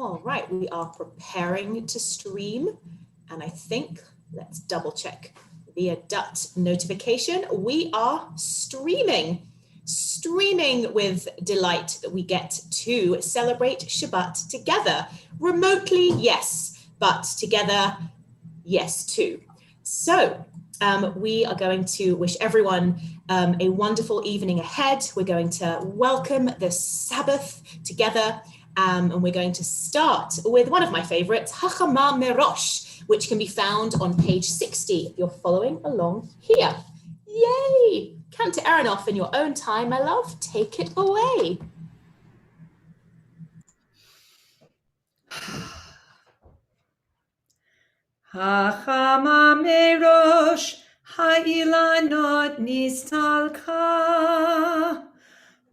All right, we are preparing to stream, and I think, let's double check the Adat notification. We are streaming with delight that we get to celebrate Shabbat together. Remotely, yes, but together, yes too. So we are going to wish everyone a wonderful evening ahead. We're going to welcome the Sabbath together. And we're going to start with one of my favorites, Hachama Merosh, which can be found on page 60 if you're following along here. Yay! Cantor Aronoff in your own time, my love. Take it away. Hachama Merosh, Ha'ilanot Nistalka,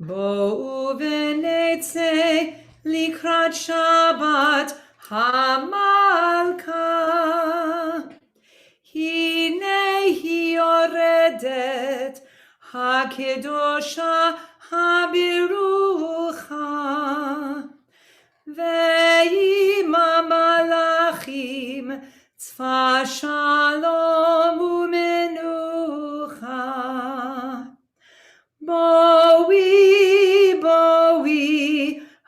Bo'u v'netzeh Likrat Shabbat Hamalka. Hinei yoredet Hakedosha Habirucha Ve'ima malachim Tzva Shalom u'menucha. Bo'ui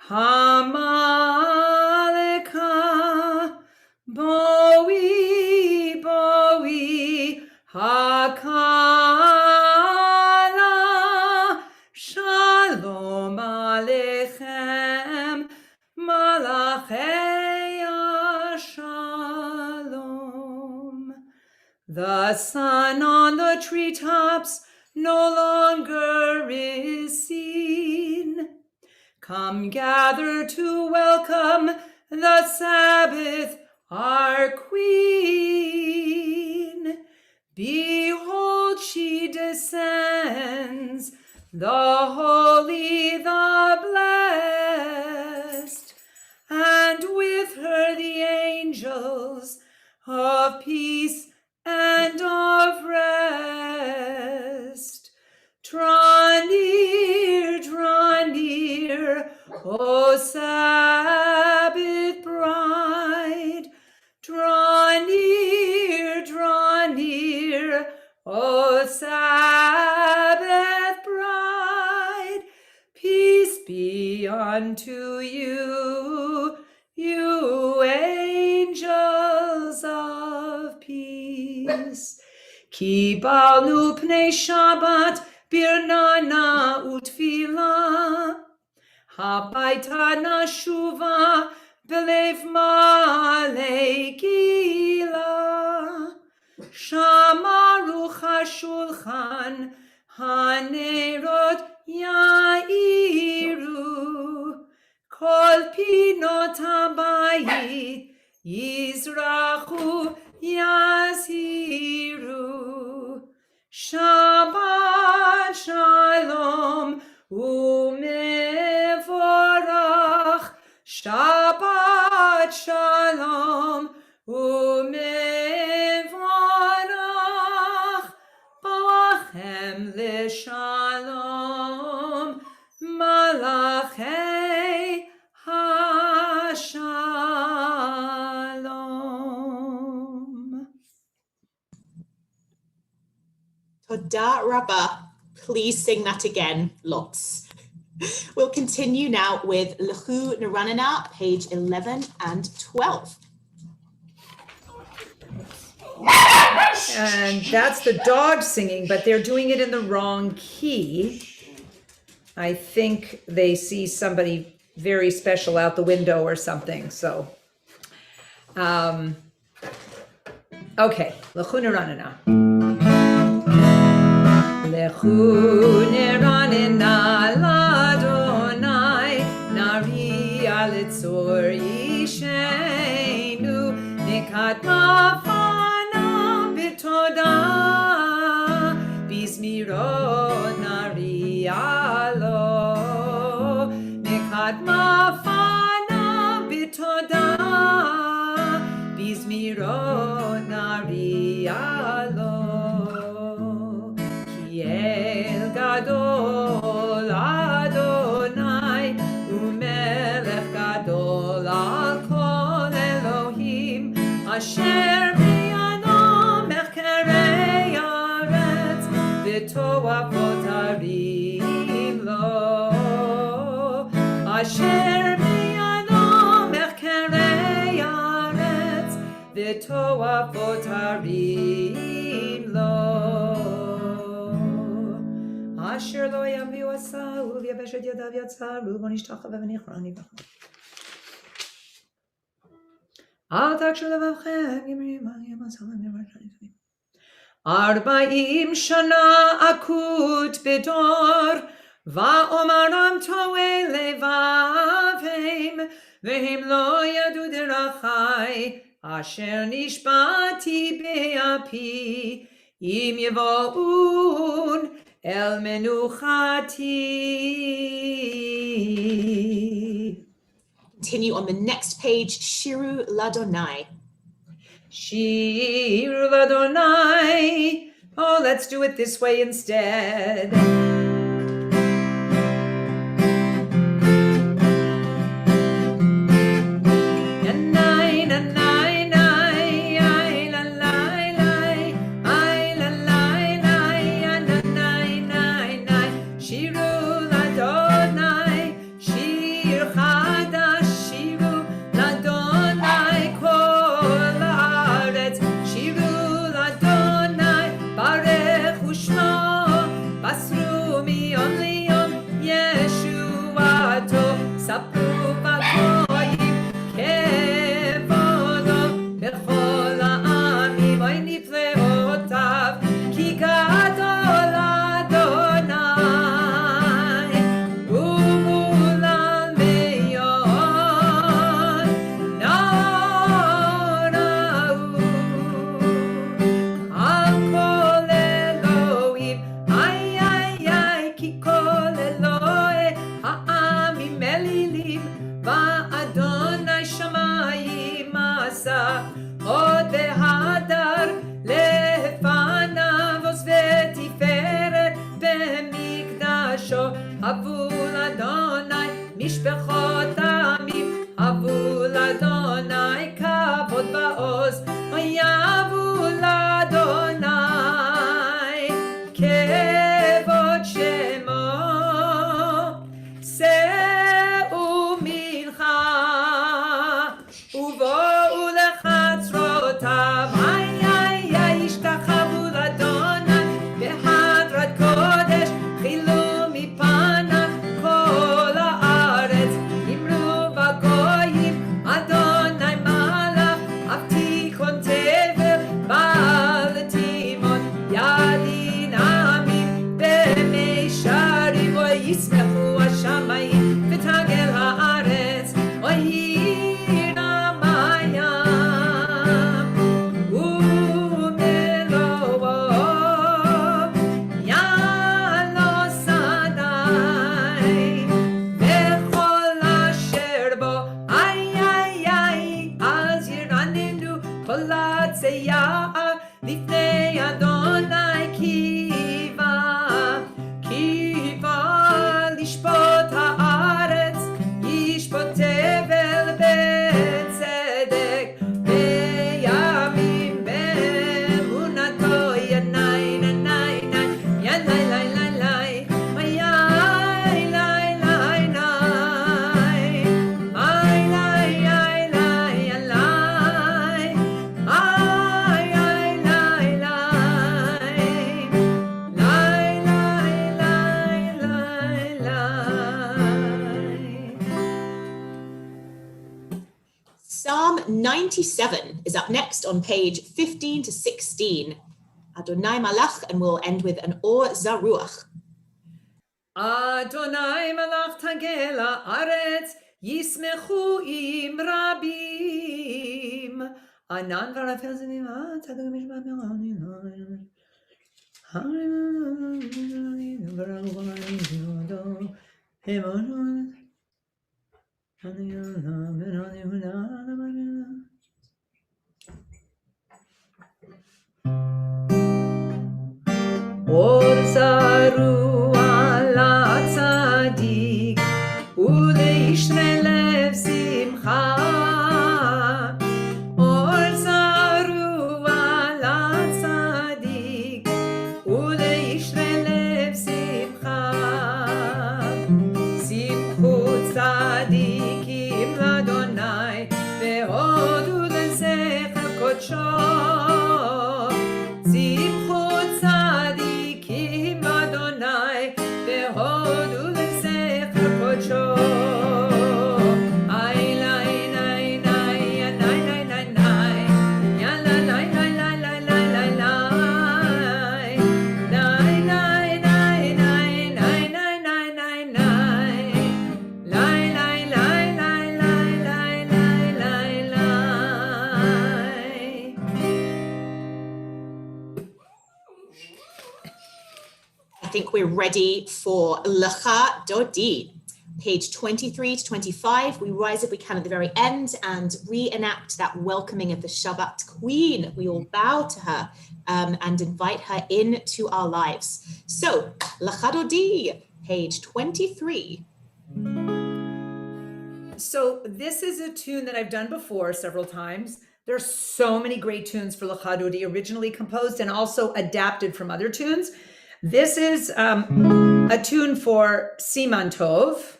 Hamaleka, Bo'ui Hakala, Shalom Aleichem, Malachei Shalom. The sun on the treetops no longer is seen. Come gather to welcome the Sabbath, our Queen. Behold, she descends, the holy, the blessed, and with her the angels of peace and of rest. Draw near, O Sabbath bride. Draw near, O Sabbath bride. Peace be unto you, you angels of peace. Kibalnu pnei Shabbat birnana utfilah. Habaita nashuva belev malei gila. Shamaru hashulchan hanerot yairu. Kol pinot habayit yizrachu yaziru. Shabbat shalom umevorach. Shabbat shalom umevorach. Bachem leshalom malachei hashalom. Toda Rabbah. Please sing that again, lots. We'll continue now with Lechu Neranena, page 11 and 12. And that's the dog singing, but they're doing it in the wrong key. I think they see somebody very special out the window or something. So, okay, Lechu Neranena. Lechu Neranena l'Adonai, Nariya l'tzor yishenu, Nekat mafana b'toda, Bizmirot Nariya lo, Nekat mafana b'toda, Bizmirot Nariya lo. El Gadol בתועפות הרים לו. אשר לא יביאו עשהו ויבשת ידיו יצרו, בו נשתחווה ונכרע נבכה. אל תקשו לבבכם, ימרים 40 שנה אקוט בדור, ואומרם טועה לבבהם, והם לא ידעו דרכי, אשר נשבעתי באפי, אם יבואון אל מנוחתי. Continue on the next page, Shiru Ladonai. Shiru Ladonai. Oh, let's do it this way instead. Psalm 97 is up next on page 15 to 16. Adonai Malach, and we'll end with an Or Zaruach. Adonai Malach Tagel Haaretz Yismechu im Rabim. Anan v'rafel zimim tzadok mishpat me'onim. Or zaru ala tzadik uleishre lev simcha. Or zaru ala tzadik uleishre lev simcha. Simchu tzadikim l'Adonai ve'odu lezecher kodsho. ולזכר קודשו. איי ליי ליי ליי ליי ליי ליי ליי יאללה ליי ליי ליי ליי ליי ליי ליי ליי ליי ליי ליי ליי ליי ליי I think we're ready for Lecha Dodi. Page 23 to 25, we rise if we can at the very end and reenact that welcoming of the Shabbat Queen. We all bow to her and invite her into our lives. So, Lecha Dodi, page 23. So this is a tune that I've done before several times. There's so many great tunes for Lecha Dodi, originally composed and also adapted from other tunes. This is a tune for Siman Tov.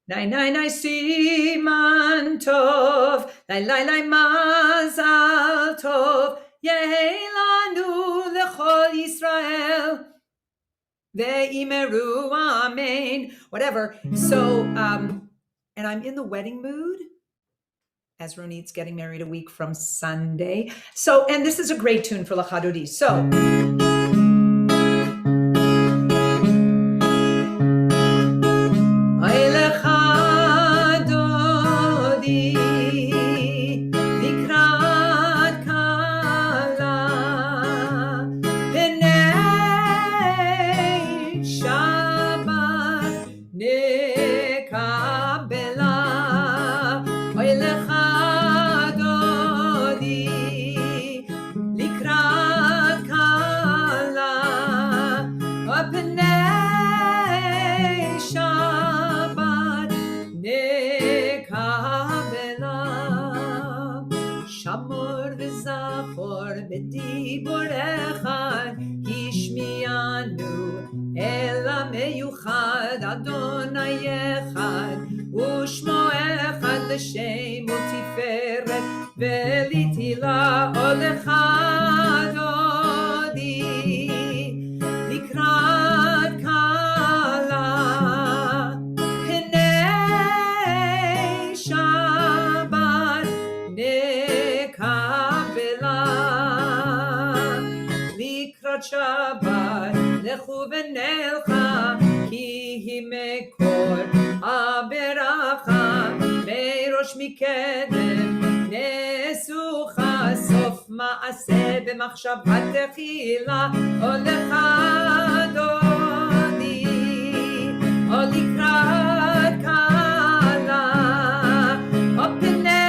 Nai nai nai Siman Tov, lai lai lai Mazal Tov, Yehei lanu lechol Yisrael, ve'imeru amen. Whatever. So, and I'm in the wedding mood, as Ronit's getting married a week from Sunday. So, and this is a great tune for Lecha Dodi. So. בדיבורך השמיענו אל המיוחד אדוני אחד ושמו אחד לשם ותפארת ולתהילה לך דודי לקראת כלה הנה שבת נקבלה שבת לכו ונלכה כי היא מקור הברכה מראש מקדם נסוכה סוף מעשה במחשבה תחילה הולך דודי או לקראת כלה או פני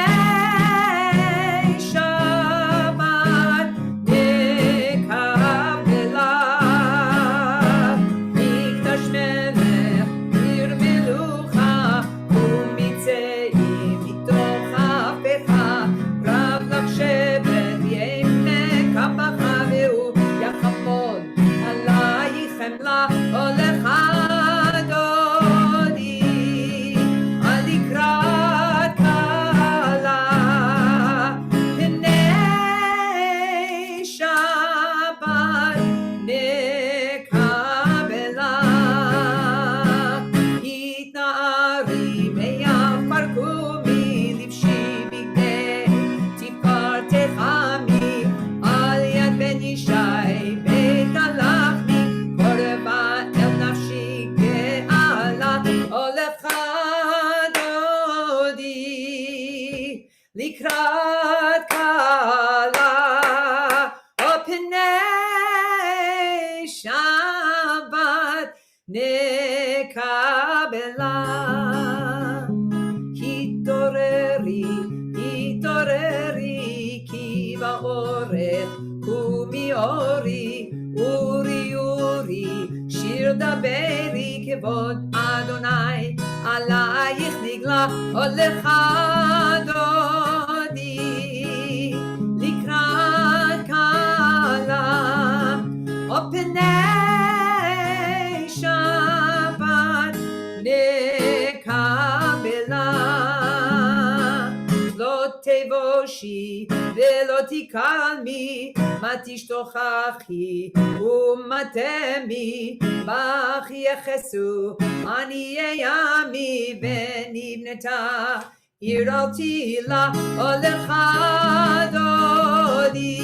לקראת כלה או פני שבת נקבלה התעוררי התעוררי כי באורך קומי אורי אורי אורי שיר דברי כבוד אדוני עלייך נגלה הולך דודי לקראת כלה או פני שבת נקבלה לא תבוש ראשי ולא תקלמי, מה תשתוכחי ומה תמי, בך יחסו עניי עמי ונבנתה עיר אל תהילה הולך דודי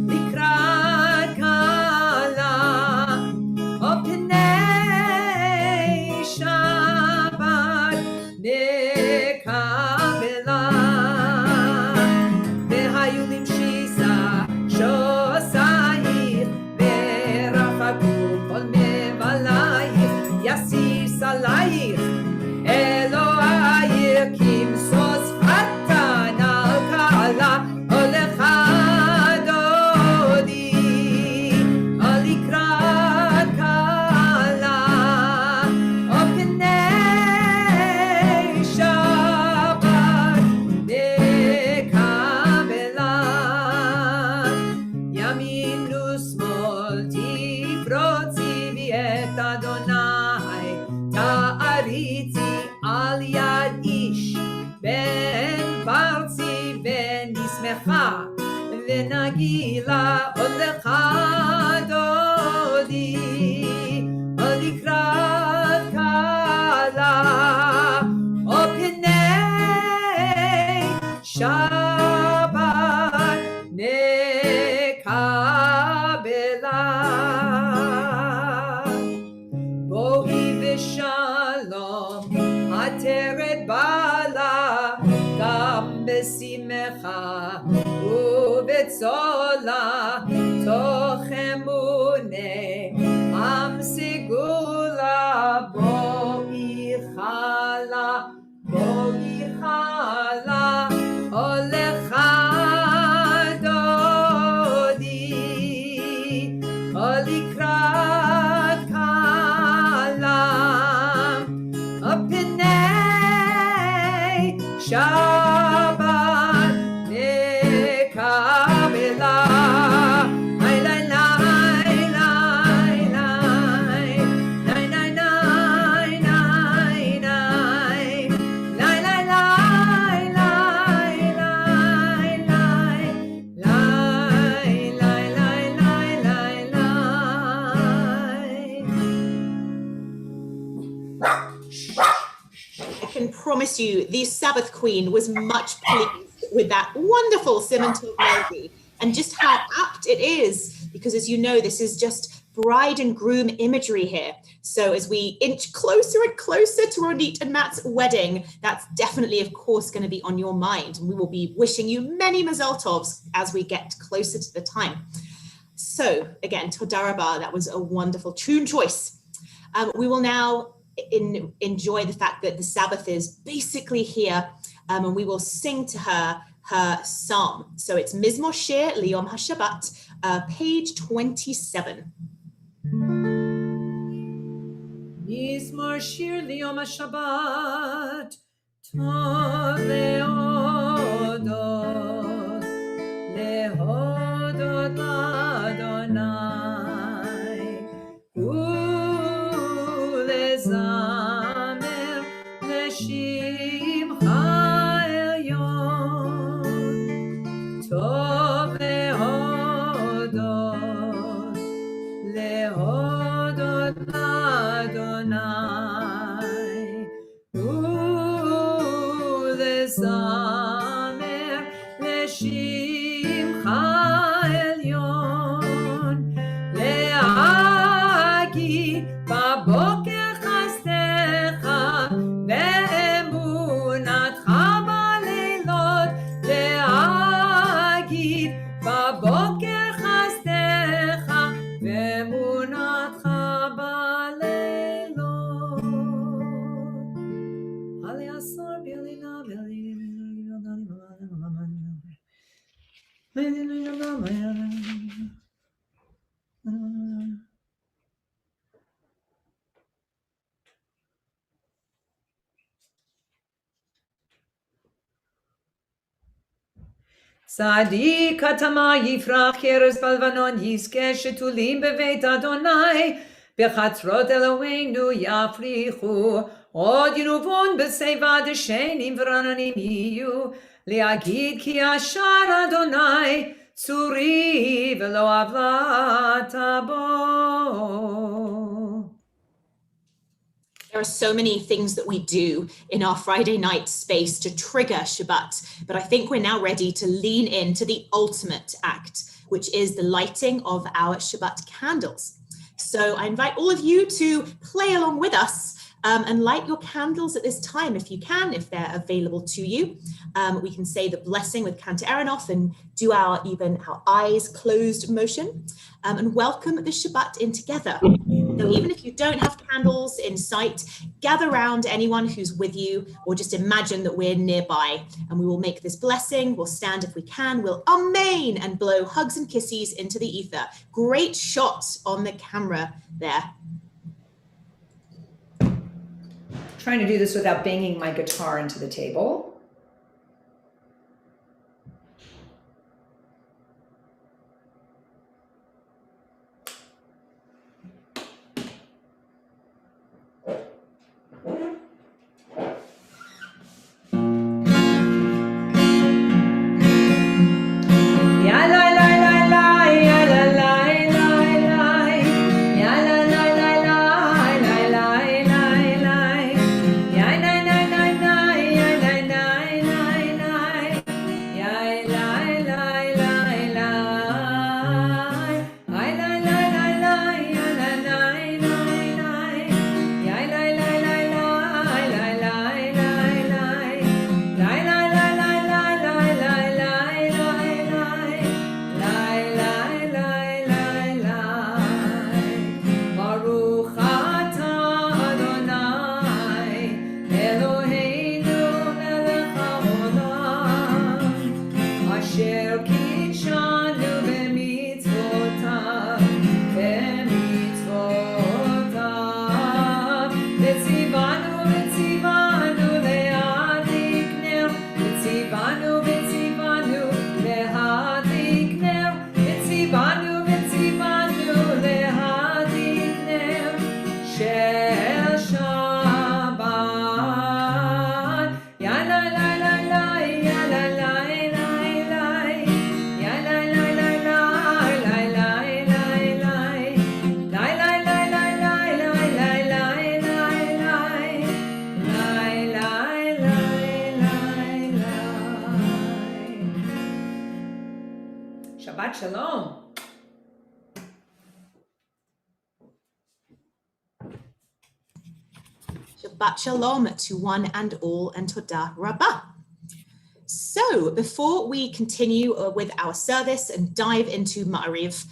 לקראת כלה או פני שבת נקבלה והיו למשיסה שוסייך ורחקו כל מבלייך יסיס עלייך אלוהייך כמסוס חתן על כלה הולך דודי על לקראת כלה או פני שבת נקבלה ימין ושמאל תפרוצי בי את אדוני תעריצי על יד איש בן פרצי ונשמחה ונגילה עוד לך דודי עוד לקראת כלה או פני שבת נקבלה בואי ושלום עטרת בעלה גם בשמחה ובצולה תוך אמונה עם סגולה בואי חלה הולך דודי או לקראת כלה או פני שבת נקבלה Promise you, the Sabbath Queen was much pleased with that wonderful Simon Tov melody and just how apt it is, because as you know, this is just bride and groom imagery here. So as we inch closer and closer to Ronit and Matt's wedding, that's definitely, of course, going to be on your mind. And we will be wishing you many Mazal Tovs as we get closer to the time. So again, Toda Rabah, that was a wonderful tune choice. We will now enjoy the fact that the Sabbath is basically here, and we will sing to her psalm. So it's Mizmor Shir Liyom HaShabbat, page 27. Mizmor Shir Liyom HaShabbat, Tov lehodot, lehodot Adonai. Zamer לשמחה עליון טוב להודות לאדוני ולזמר לשמחה עליון להגיד בבוקר ואמונתך בלילות להגיד בבוקר חסדך ואמונתך בלילות על יסור בלילה צדיק התמה יפרח כרס בלבנון יזכה שתולים בבית אדוני בחצרות אלוהינו יפריחו עוד ינובון בשיבה דשנים ורעננים יהיו להגיד כי ישר אדוני צורי ולא עוולת בו. There are so many things that we do in our Friday night space to trigger Shabbat, but I think we're now ready to lean into the ultimate act, which is the lighting of our Shabbat candles. So I invite all of you to play along with us and light your candles at this time if you can, if they're available to you. We can say the blessing with Cantor Aronoff and do our eyes closed motion and welcome the Shabbat in together. So even if you don't have candles in sight, gather around anyone who's with you, or just imagine that we're nearby, and we will make this blessing. We'll stand if we can, we'll amen and blow hugs and kisses into the ether. Great shot on the camera there. Trying to do this without banging my guitar into the table. Shabbat Shalom. Shabbat Shalom to one and all, and Todah Rabbah. So before we continue with our service and dive into Ma'ariv,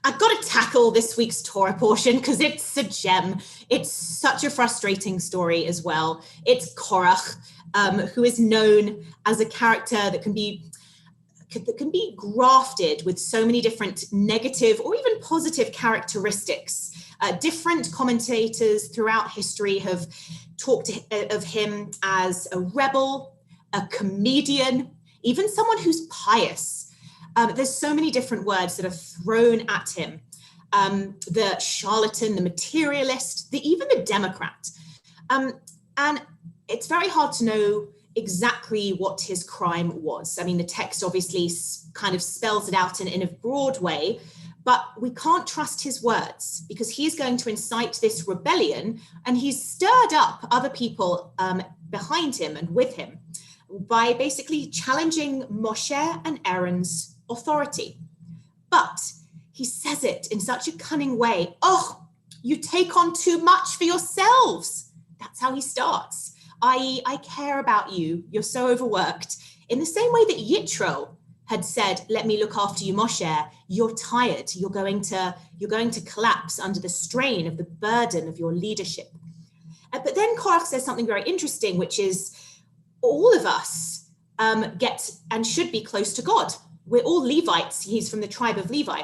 I've got to tackle this week's Torah portion because it's a gem. It's such a frustrating story as well. It's Korach, who is known as a character that can be grafted with so many different negative or even positive characteristics. Different commentators throughout history have talked of him as a rebel, a comedian, even someone who's pious. There's so many different words that are thrown at him. The charlatan, the materialist, even the Democrat. And it's very hard to know exactly what his crime was. I mean, the text obviously kind of spells it out in a broad way, but we can't trust his words because he's going to incite this rebellion, and he's stirred up other people behind him and with him by basically challenging Moshe and Aaron's authority. But he says it in such a cunning way. Oh, you take on too much for yourselves. That's how he starts. I care about you. You're so overworked. In the same way that Yitro had said, let me look after you, Moshe. You're tired. You're going to collapse under the strain of the burden of your leadership. But then Korach says something very interesting, which is all of us get and should be close to God. We're all Levites. He's from the tribe of Levi.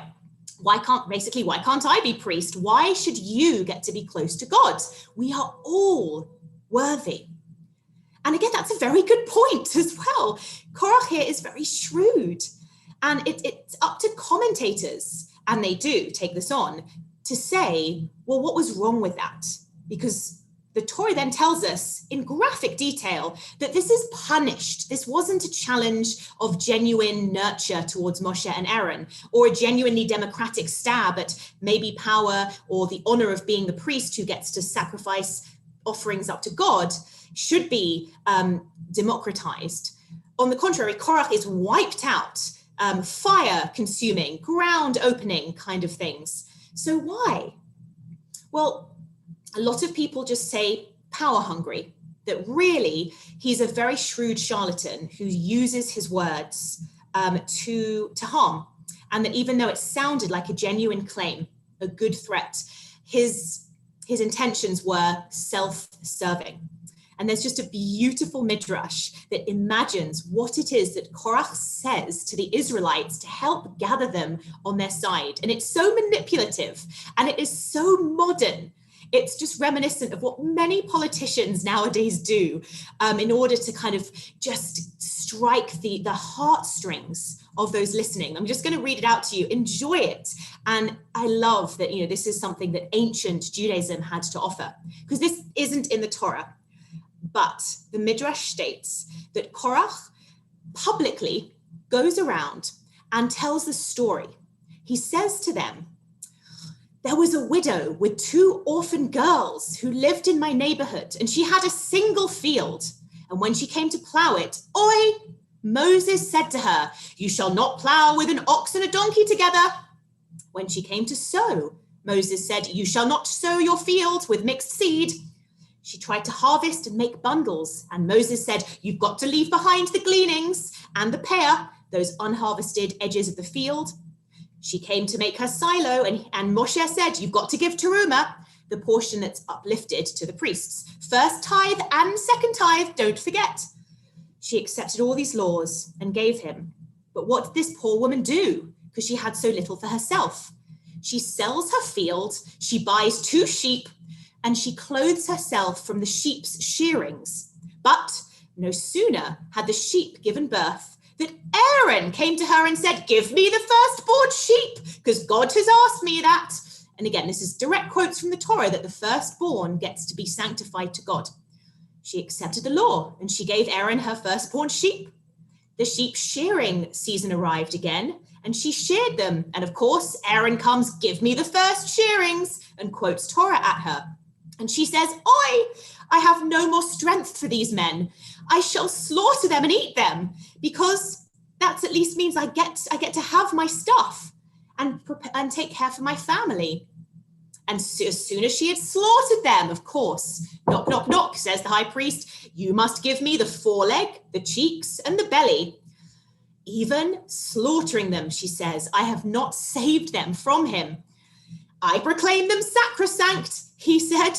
Why can't I be priest? Why should you get to be close to God? We are all worthy. And again, that's a very good point as well. Korach here is very shrewd. And it's up to commentators, and they do take this on, to say, well, what was wrong with that? Because the Torah then tells us in graphic detail that this is punished. This wasn't a challenge of genuine nurture towards Moshe and Aaron, or a genuinely democratic stab at maybe power or the honor of being the priest who gets to sacrifice offerings up to God should be democratized. On the contrary, Korach is wiped out, fire consuming, ground opening kind of things. So why? Well, a lot of people just say power hungry, that really he's a very shrewd charlatan who uses his words to harm. And that even though it sounded like a genuine claim, a good threat, his intentions were self-serving. And there's just a beautiful midrash that imagines what it is that Korach says to the Israelites to help gather them on their side. And it's so manipulative and it is so modern. It's just reminiscent of what many politicians nowadays do in order to kind of just strike the heartstrings of those listening. I'm just going to read it out to you. Enjoy it. And I love that, this is something that ancient Judaism had to offer, because this isn't in the Torah. But the Midrash states that Korach publicly goes around and tells the story. He says to them, there was a widow with 2 orphan girls who lived in my neighborhood, and she had a single field. And when she came to plow it, oi, Moses said to her, you shall not plow with an ox and a donkey together. When she came to sow, Moses said, you shall not sow your field with mixed seed. She tried to harvest and make bundles, and Moses said, you've got to leave behind the gleanings and the pear, those unharvested edges of the field. She came to make her silo, and Moshe said, you've got to give teruma, the portion that's uplifted to the priests. First tithe and second tithe, don't forget. She accepted all these laws and gave him. But what did this poor woman do? Because she had so little for herself. She sells her field, she buys 2 sheep, and she clothes herself from the sheep's shearings. But no sooner had the sheep given birth that Aaron came to her and said, give me the firstborn sheep, because God has asked me that. And again, this is direct quotes from the Torah that the firstborn gets to be sanctified to God. She accepted the law and she gave Aaron her firstborn sheep. The sheep shearing season arrived again and she sheared them. And of course, Aaron comes, give me the first shearings, and quotes Torah at her. And she says, oi, I have no more strength for these men. I shall slaughter them and eat them, because that at least means I get to have my stuff and take care for my family. And as soon as she had slaughtered them, of course, knock, knock, knock, says the high priest, you must give me the foreleg, the cheeks, and the belly. Even slaughtering them, she says, I have not saved them from him. I proclaim them sacrosanct, he said.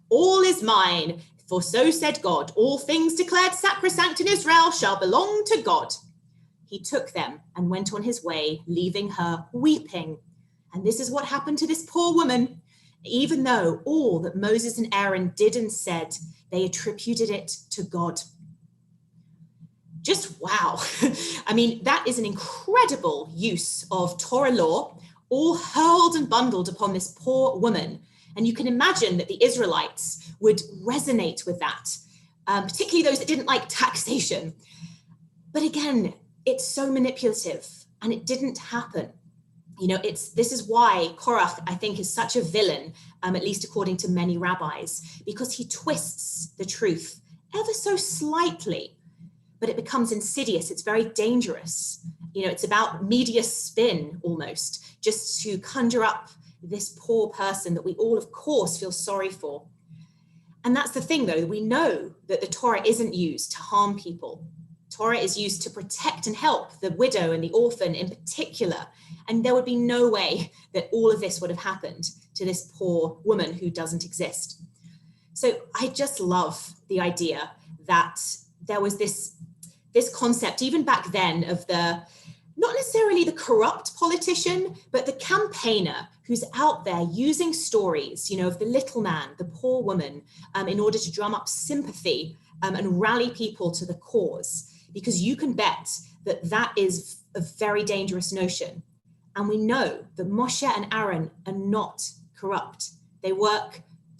All is mine, for so said God. All things declared sacrosanct in Israel shall belong to God. He took them and went on his way, leaving her weeping. And this is what happened to this poor woman. Even though all that Moses and Aaron did and said, they attributed it to God. Just wow. I mean, that is an incredible use of Torah law, all hurled and bundled upon this poor woman. And you can imagine that the Israelites would resonate with that, particularly those that didn't like taxation. But again, it's so manipulative and it didn't happen. This is why Korach, I think, is such a villain, at least according to many rabbis, because he twists the truth ever so slightly, but it becomes insidious. It's very dangerous. It's about media spin almost, just to conjure up this poor person that we all, of course, feel sorry for. And that's the thing, though. We know that the Torah isn't used to harm people. Torah is used to protect and help the widow and the orphan in particular. And there would be no way that all of this would have happened to this poor woman who doesn't exist. So I just love the idea that there was this concept, even back then, of not necessarily the corrupt politician, but the campaigner who's out there using stories, of the little man, the poor woman, in order to drum up sympathy and rally people to the cause. Because you can bet that is a very dangerous notion. And we know that Moshe and Aaron are not corrupt. They work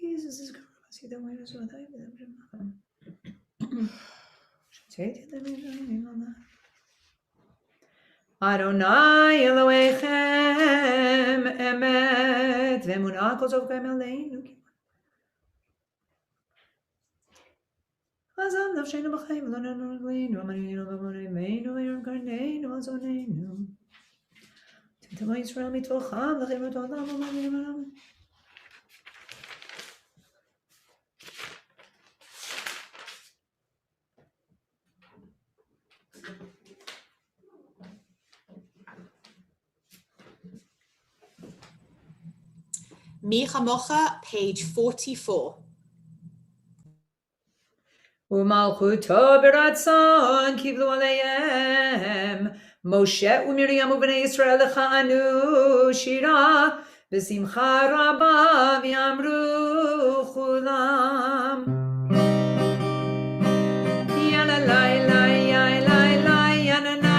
Jesus is Adonai Elohechem emet ve'emunah kol tovchem aleinu. Azam nafshenu b'chaim v'lo nanu רגלינו, אמרנו ב'מורינו וירם קרננו עזוננו. תתבע ישראל מתוכם וחירות עולם ומאמינו. Mi Chamocha, page 44. ומלכותו ברצון קיבלו עליהם משה ומרים ובני ישראל לכהנו שירה בשמחה רבה ויאמרו כולם יאללה לילה יאללה יאללה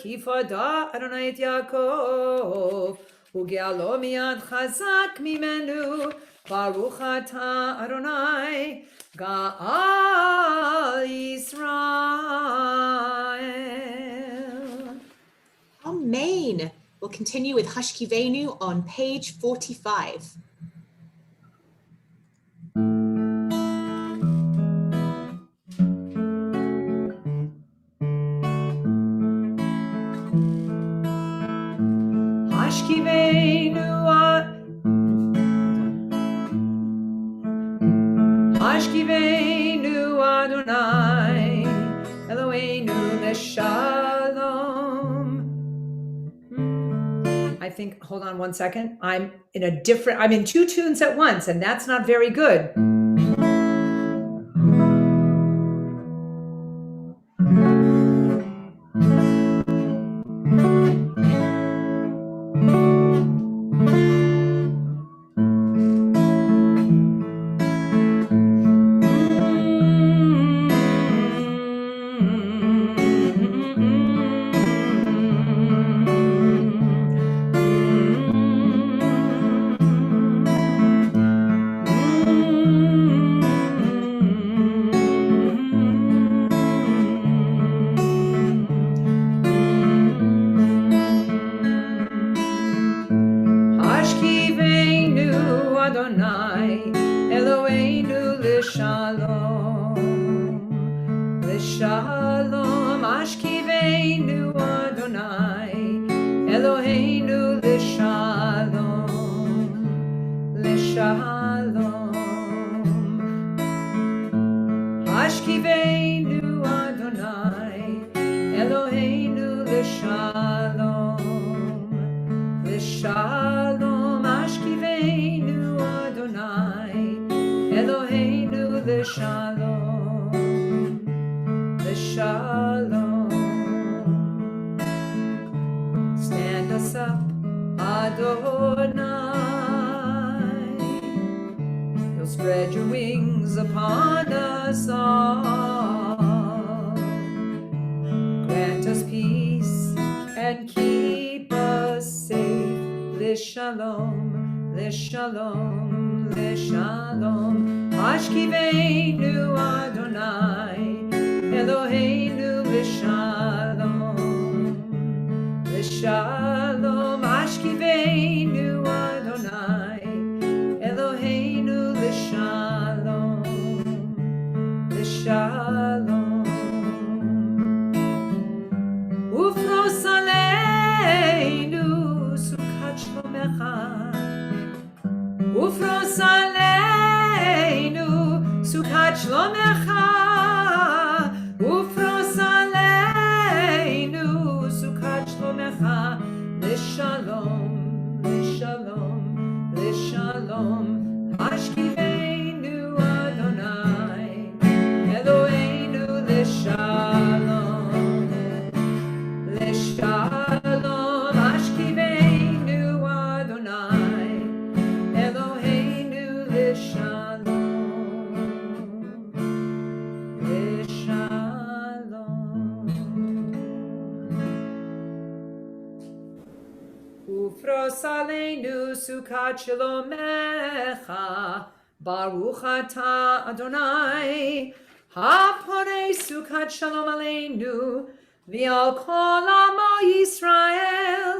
יפדה אדוני את יעקב וגאלו מיד חזק ממנו ברוך אתה אדוני גאל ישראל. Amen. We'll continue with Hashkivenu on page 45. Hashkivenu Adonai Eloheinu Leshalom. I think, hold on one second. I'm in two tunes at once, and that's not very good. Eloheinu l'shalom, l'shalom. Stand us up, Adonai. You'll spread your wings upon us all. Grant us peace and keep us safe. L'shalom, l'shalom, l'shalom. Ashkiveinu Adonai, Eloheinu l'shalom, l'shalom. Ashkiveinu Adonai, Eloheinu l'shalom, l'shalom. Ufros aleinu sukat shlomecha, ufros aleinu sukat shlomecha, ufros aleinu sukat shlomecha, l'shalom, l'shalom, l'shalom. Ashkiveinu Adonai, Eloheinu l'shalom, l'shalom. Ashkiveinu Adonai, Eloheinu l'shalom, l'shalom. Ufros aleinu sukat shlomecha, Baruch atah Adonai, haporei sukat shalom aleinu, v'al kol amo Yisrael,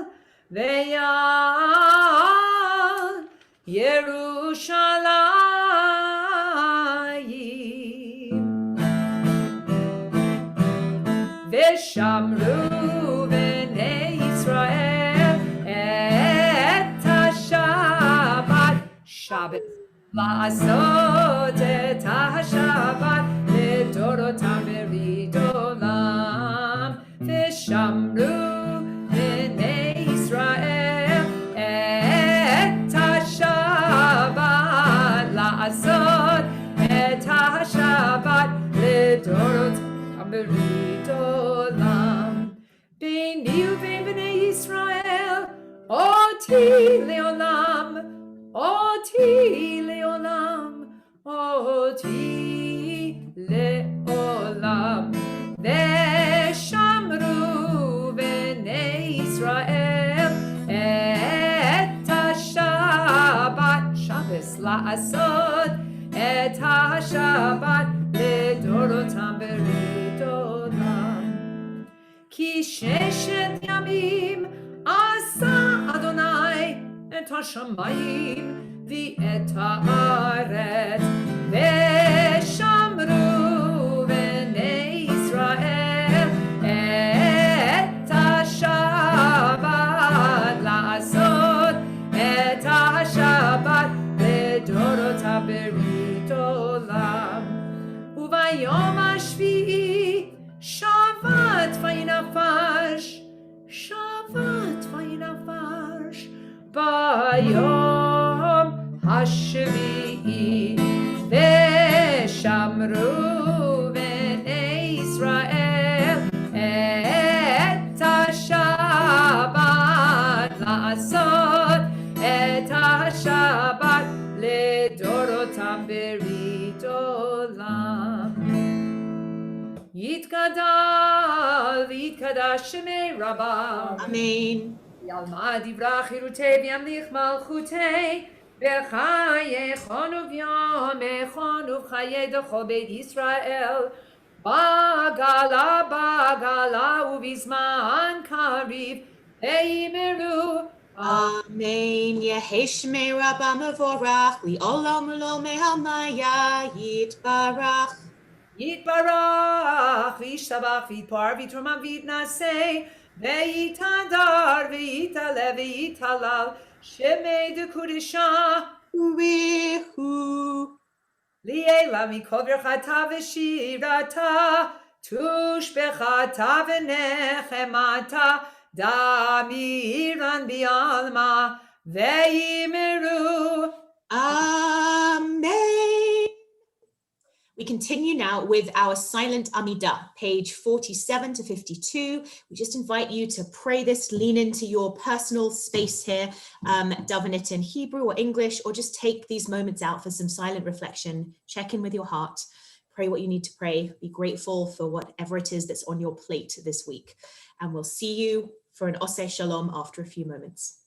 ve'al Yerushalayim, ve'shamru b'nei Yisrael et ha-Shabbat, Shabbat. La'asot et ha-Shabbat לדורותם בריד עולם, ושמרו בני ישראל את השבת, לעשות את השבת לדורותם בריד עולם. ביני ובין בני ישראל אותי לעולם, אותי לעולם, אותי לעולם. ושמרו בני ישראל את השבת, שבס לעשות את השבת לדורותם בריד עולם. כי ששת ימים עשה אדוני את השמיים ואת הארץ, ושמרו בני ישראל את השבת, לעשות את השבת לדורותם בריד עולם. וביום השביעי שבת וינפש, שבת וינפש ביום השביעי, ושמרו בני ישראל את השבת, לעשות את השבת לדורותם בריד עולם. יתגדל ויתקדש שמי רבה, אמן. ילמד יברח חירותי וימליך מלכותי, בחייכון וביומכון ובחיי דכל בית ישראל, בגלה בגלה ובזמן קריב ויאמרו אמן. יהי שמי רבה מבורך, לעולם ולעולמי עלמיה יתברך. יתברך וישתבח ויתפאר ויתרומם ויתנשא ויתהדר ויתעלה ויתהלל שמי דקודשה וריחו לילה מכל ברכתה ושירתה, תושבחתה ונחמתה, דמירן בעלמה ויאמרו אמן. We continue now with our silent Amidah, page 47 to 52. We just invite you to pray this, lean into your personal space here, daven it in Hebrew or English, or just take these moments out for some silent reflection, check in with your heart, pray what you need to pray, be grateful for whatever it is that's on your plate this week. And we'll see you for an Oseh Shalom after a few moments.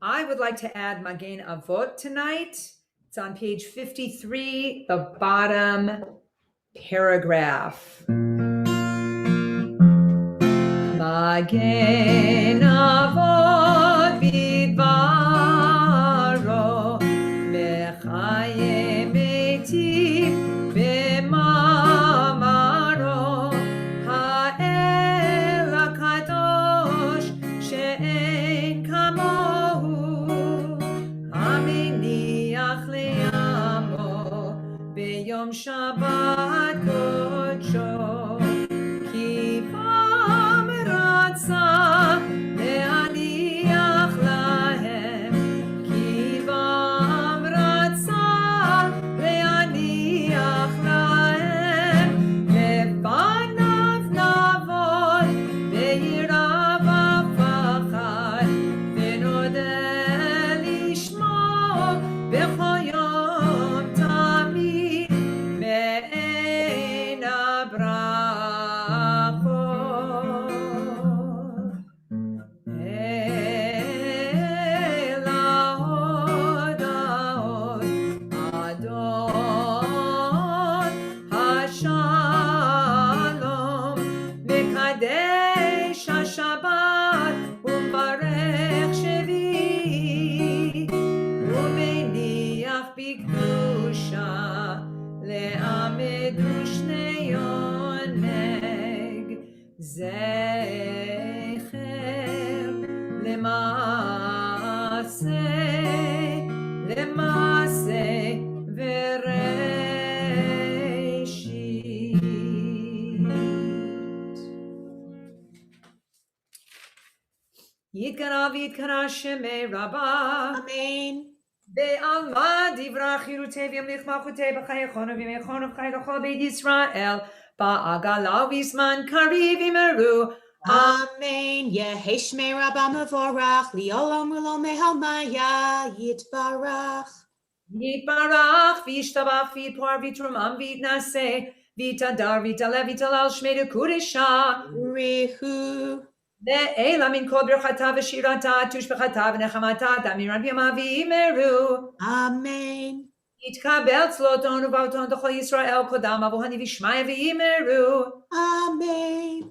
I would like to add Magen Avot tonight. It's on page 53, the bottom paragraph. Magen Avot bidvaro mechayem etiv b'mamaro ha'el hakadosh she'en kamohu haminiach le'amo b'yom Shabbat kodsho ki Le'an מקדש השבת ומברך שביעי ומניח בקדושה לעמד ושני עונג זכר למעשה וראשית. יתקרא ויתקרא שמי רבה. Amen. בעלמא דברה חירותי וימליך מלכותי בחייכון ובימיכון ובחיי לכל בית ישראל בעגלה ובזמן קריב יאמרו Amen. Yehi Shmei Rabba Mevorach, Li'olam Ulom Mehalmaya, Yitbarach. יתברך וישתבח ויתפאר ויתרומם ויתנשא ויתהדר ויתעלה ויתהלל שמי לקודשה Rihu. לעילה מן כל ברכתה ושירתה תושבחתה ונחמתה תמירן בימה ויאמרו Amen. יתקבל צלותון ובאותון לכל ישראל קודם אבו הניבי שמעיה ויאמרו Amen.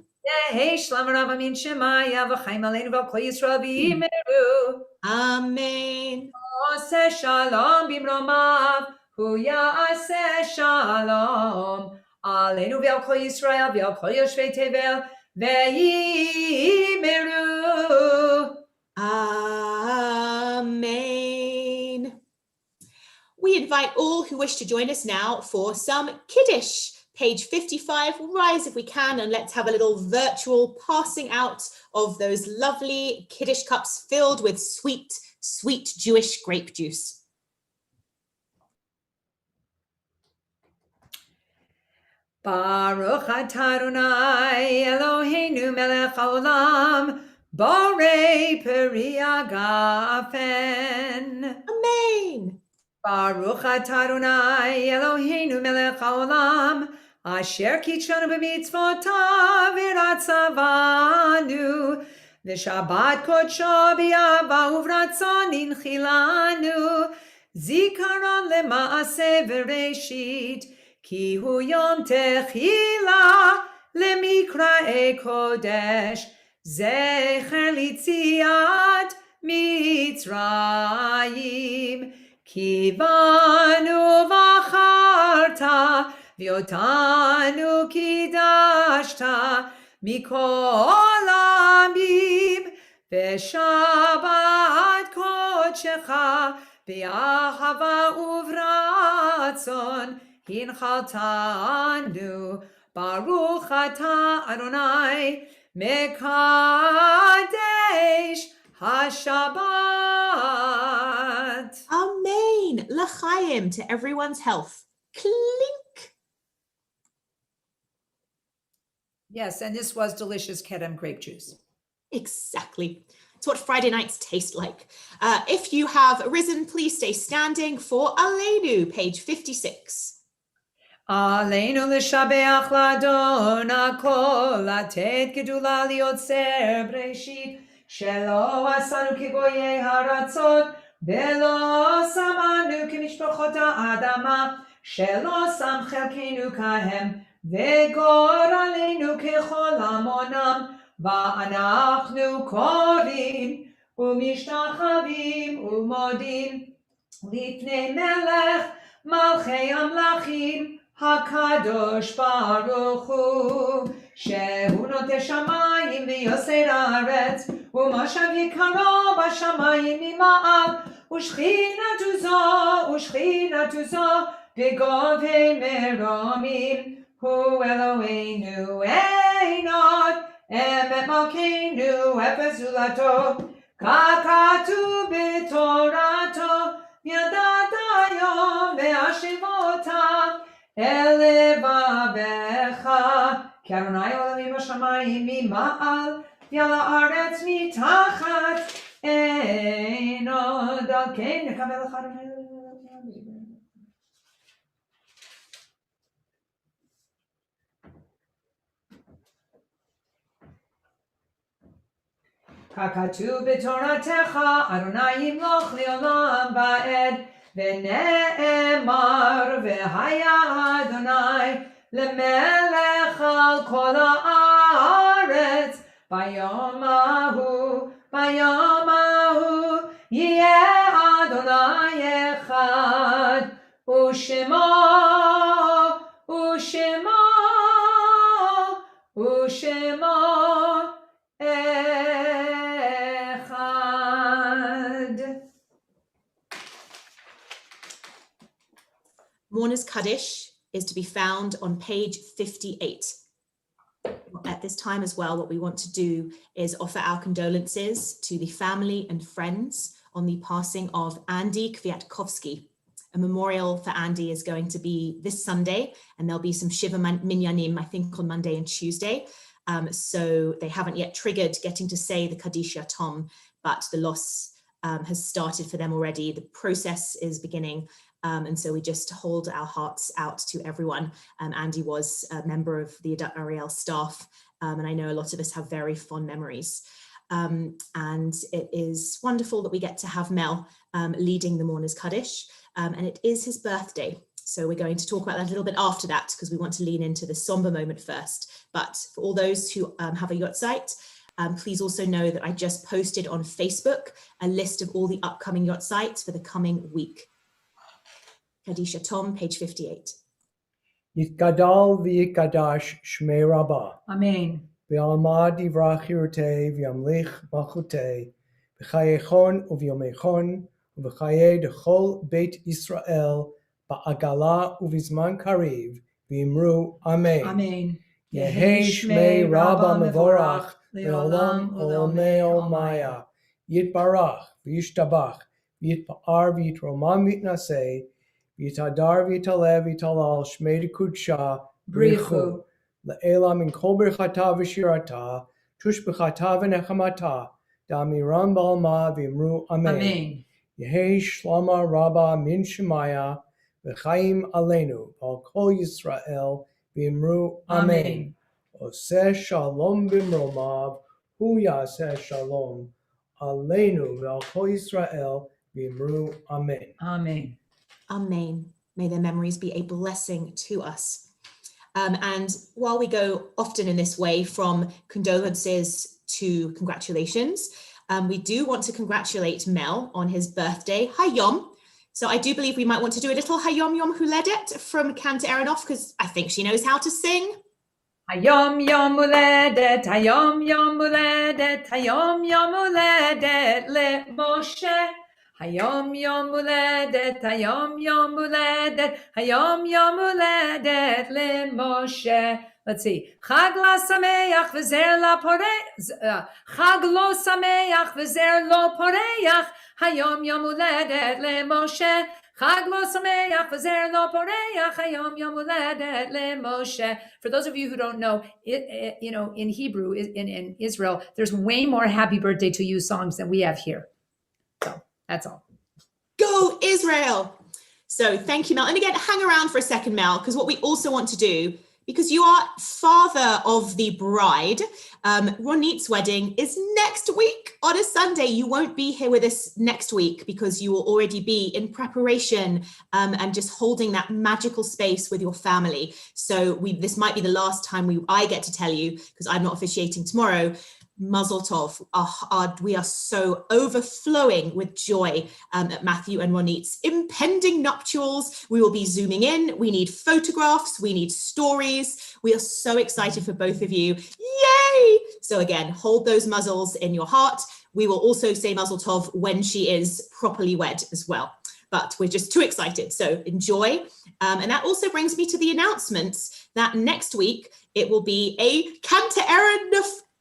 יהי שלום רב מן שמעיה וחיים עלינו ועל כל ישראל ויאמרו Amen. עושה שלום במרומיו, הוא יעשה שלום עלינו ועל כל ישראל ועל כל יושבי תבל ויאמרו Amen. We invite all who wish to join us now for some Kiddush. Page 55, rise if we can, and let's have a little virtual passing out of those lovely Kiddush cups filled with sweet, sweet Jewish grape juice. Baruch atah Adonai Eloheinu melech haolam borei peri hagafen. Amen. Baruch atah Adonai Eloheinu melech haolam asher kitshanu b'mitzvotav v'ratzavanu v'shabbat kodsho b'yahava uvratzon inchilanu zikaron lema'aseh v'reshit ki hu yom techila lemikra'e kodesh zecher litziat mitzrayim ki banu v'acharta v'otanu kidashta mikol amim v'shabbat kodshecha b'yahava uvratzon hinchaltanu baruch atah Adonai mekadesh hashabbat. Amen. L'chaim to everyone's health. Clink. Yes, and this was delicious Kedem grape juice. Exactly. It's what Friday nights taste like. If you have risen, please stay standing for Aleinu, page 56. Aleinu l'shabeach ladon hakol latet gedula liotzer breshit shelo asanu kigoye haratzot velo samanu kimishpachot ha'adama shelo sam chelkenu kahem vegor aleinu kechol hamonam va'anachnu korim umishtachavim umodim lifnei melech malchei amlachim HaKadosh Baruch Hu Shehu Noteh Shamayim v'Yoser Haaretz U'mashav Yikaro b'Shamayim Mima'al U'Shchinatu Zo B'Govei Meromim Hu Eloheinu Ein Od Emet Malkeinu Efes Zulato Kakatu B'Torato V'Yadat Hayom V'Hashivota Elevavecha Ki Adonai Olamim b'shamayim mima'al V'al haaretz mitachat ein od al ken nekavel Adonai. Kakatu b'toratecha Adonai yimloch li'olam va'ed ונאמר והיה אדוני למלך על כל הארץ Bayom ahu, yeh Adonai echad, u'shemo echad. Mourner's Kaddish is to be found on page 58. At this time as well, what we want to do is offer our condolences to the family and friends on the passing of Andy Kwiatkowski. A memorial for Andy is going to be this Sunday, and there'll be some Shiva Minyanim, I think, on Monday and Tuesday. So they haven't yet triggered getting to say the Kaddish Yatom, but the loss has started for them already. The process is beginning. And so we just hold our hearts out to everyone. Andy was a member of the Adat Ari El staff, and I know a lot of us have very fond memories. And it is wonderful that we get to have Mel leading the Mourners Kaddish, and it is his birthday. So we're going to talk about that a little bit after that, because we want to lean into the somber moment first. But for all those who have a yahrzeit, please also know that I just posted on Facebook a list of all the upcoming yahrzeit for the coming week. Kaddish Yatom, page 58. Yitgadal v'yikadash shmei Rabbah. Amen. V'alma divrach hirutei v'yamlich malchutei v'chayechon u'v'yomechon u'v'chayei dechol Beit Yisrael ba'agala u'v'zman kariv v'imru Amen. Amen. Yehei shmei Rabbah mevorach le'olam olamei olmaya. Yitbarach v'yishtabach v'yitpa'ar v'yitromam v'yitnaseh Yitadar v'yitaleh v'yitalal shmei dekudsha brichu le'ela min kol birchata v'shirata tush b'chata v'nechamata da'amiram b'alma v'imru Amen. Amen. Yehei shlama Rabbah min shemaya v'chaim aleinu v'al kol Yisrael v'imru Amen. Oseh shalom b'mromav hu yaseh shalom aleinu v'al kol Yisrael v'imru Amen. Amen. Amen. May their memories be a blessing to us. And while we go often in this way from condolences to congratulations, we do want to congratulate Mel on his birthday. Hayom. So I do believe we might want to do a little Hayom Yom Huledet from Kanta Aronoff, because I think she knows how to sing. Hayom Yom Huledet, Hayom Yom Huledet, Hayom Yom Huledet le Moshe. Hayom Yom Huledet, Hayom Yom Huledet, Hayom Yom Huledet le Moshe. Let's see. Chag la sameach v'zer la poreach. Chag lo sameach v'zer lo poreach. Hayom Yom Huledet le Moshe. Chag lo sameach v'zer lo poreach. Hayom Yom Huledet le Moshe. For those of you who don't know, in Hebrew, in Israel, there's way more happy birthday to you songs than we have here. So that's all. Go Israel. So thank you, Mel. And again, hang around for a second, Mel, because what we also want to do, because you are father of the bride, Ronit's wedding is next week on a Sunday. You won't be here with us next week because you will already be in preparation and just holding that magical space with your family. So this might be the last time I get to tell you, because I'm not officiating tomorrow. Mazel tov. We are so overflowing with joy at Matthew and Ronit's impending nuptials. We will be zooming in. We need photographs. We need stories. We are so excited for both of you. Yay! So again, hold those muzzles in your heart. We will also say Mazel tov when she is properly wed as well. But we're just too excited. So enjoy. And that also brings me to the announcements that next week it will be a Kanta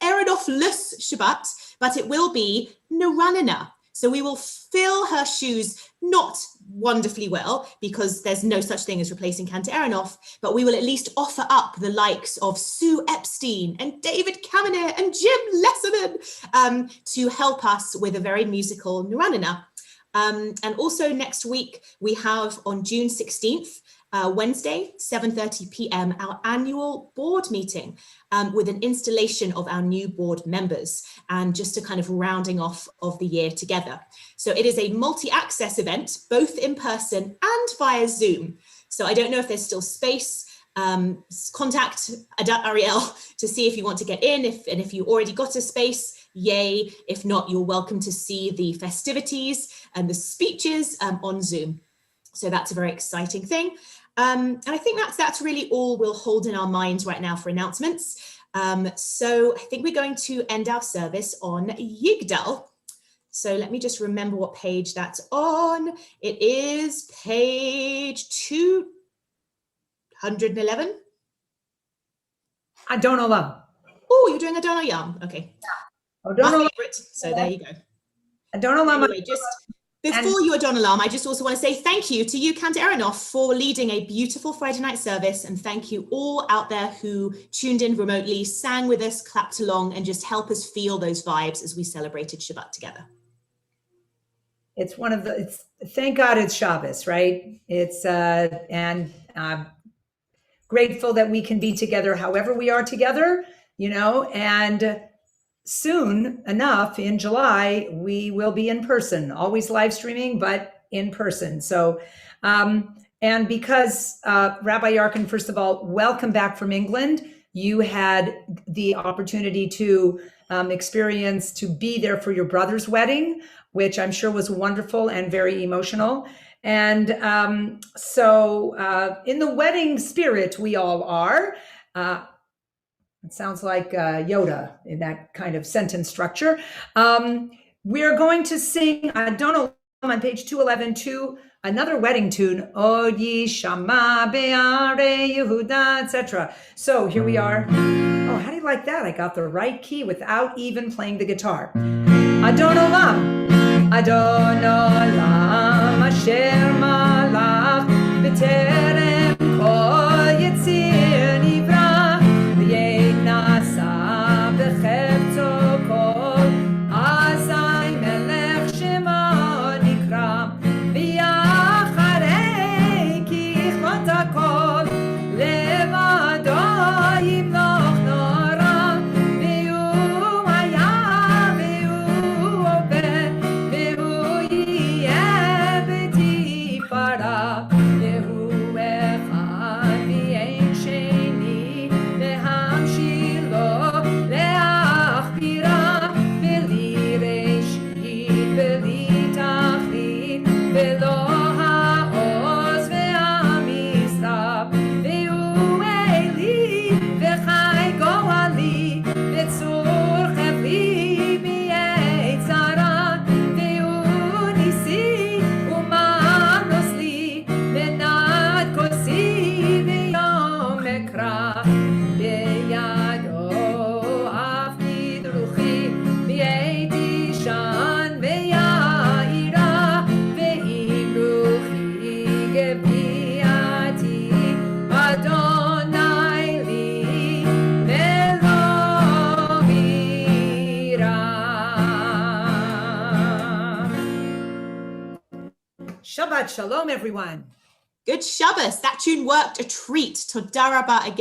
Aronoff-less Shabbat, but it will be Naranana. So we will fill her shoes not wonderfully well, because there's no such thing as replacing Kanta Aronoff, but we will at least offer up the likes of Sue Epstein and David Kaminer and Jim Lesserman to help us with a very musical Naranana. And also next week, we have on June 16th, Wednesday, 7:30 p.m., our annual board meeting with an installation of our new board members, and just a kind of rounding off of the year together. So it is a multi-access event, both in person and via Zoom. So I don't know if there's still space, contact Adat Ari El to see if you want to get in. If you already got a space, yay. If not, you're welcome to see the festivities and the speeches on Zoom. So that's a very exciting thing. And I think that's really all we'll hold in our minds right now for announcements. So I think we're going to end our service on Yigdal. So let me just remember what page that's on. It is page 211. Adon Olam. Oh, you're doing Adon Olam. Okay. Adon My Olam. favorite. So there you go. Adon Olam. Anyway, just before you Adon Olam, I just also want to say thank you to you, Cantor Aronoff, for leading a beautiful Friday night service. And thank you all out there who tuned in remotely, sang with us, clapped along, and just help us feel those vibes as we celebrated Shabbat together. It's one of the, thank God it's Shabbos, right? It's, and grateful that we can be together however we are together, and soon enough in July, we will be in person, always live streaming, but in person. So, and because Rabbi Yarkin, first of all, welcome back from England. You had the opportunity to experience, to be there for your brother's wedding, which I'm sure was wonderful and very emotional. And so in the wedding spirit, we all are. It sounds like Yoda in that kind of sentence structure. We're going to sing, I don't know, on page 211, another wedding tune, Od Yishama Be'are Yehuda, etc. So here we are. Oh, how do you like that? I got the right key without even playing the guitar. Adon Olam, Adon Olam, Asher Malach, B'terem Kol Yetzir Nivra, V'yenasa B'chefzo Kol, Azai Melech Shema Nikra, V'yacharei Ki Ichvat HaKol, Levado Yimloch Nora, V'yu Haya, V'yu Obed, V'yu Yeh B'tifara, V'yu Echad V'yein Sheni, V'hamshir Lo Le'achbira, V'li Reshit, V'li Tachlit, V'lo Ha'oz V'ha'misrab, V'yu Eli, V'chai Goali, V'tzur Chevli Mi'etzara, V'yu Nisi U'manos li, V'nad Kosi V'yom Ekra, V'yado Afnid Ruchi, V'yeiti Shan V'ya'ira, V'im Ruchi Geviati, Adonai li, V'lo V'ira. Shabbat Shalom, everyone. Good Shabbos. That tune worked a treat. Toda Rabba again.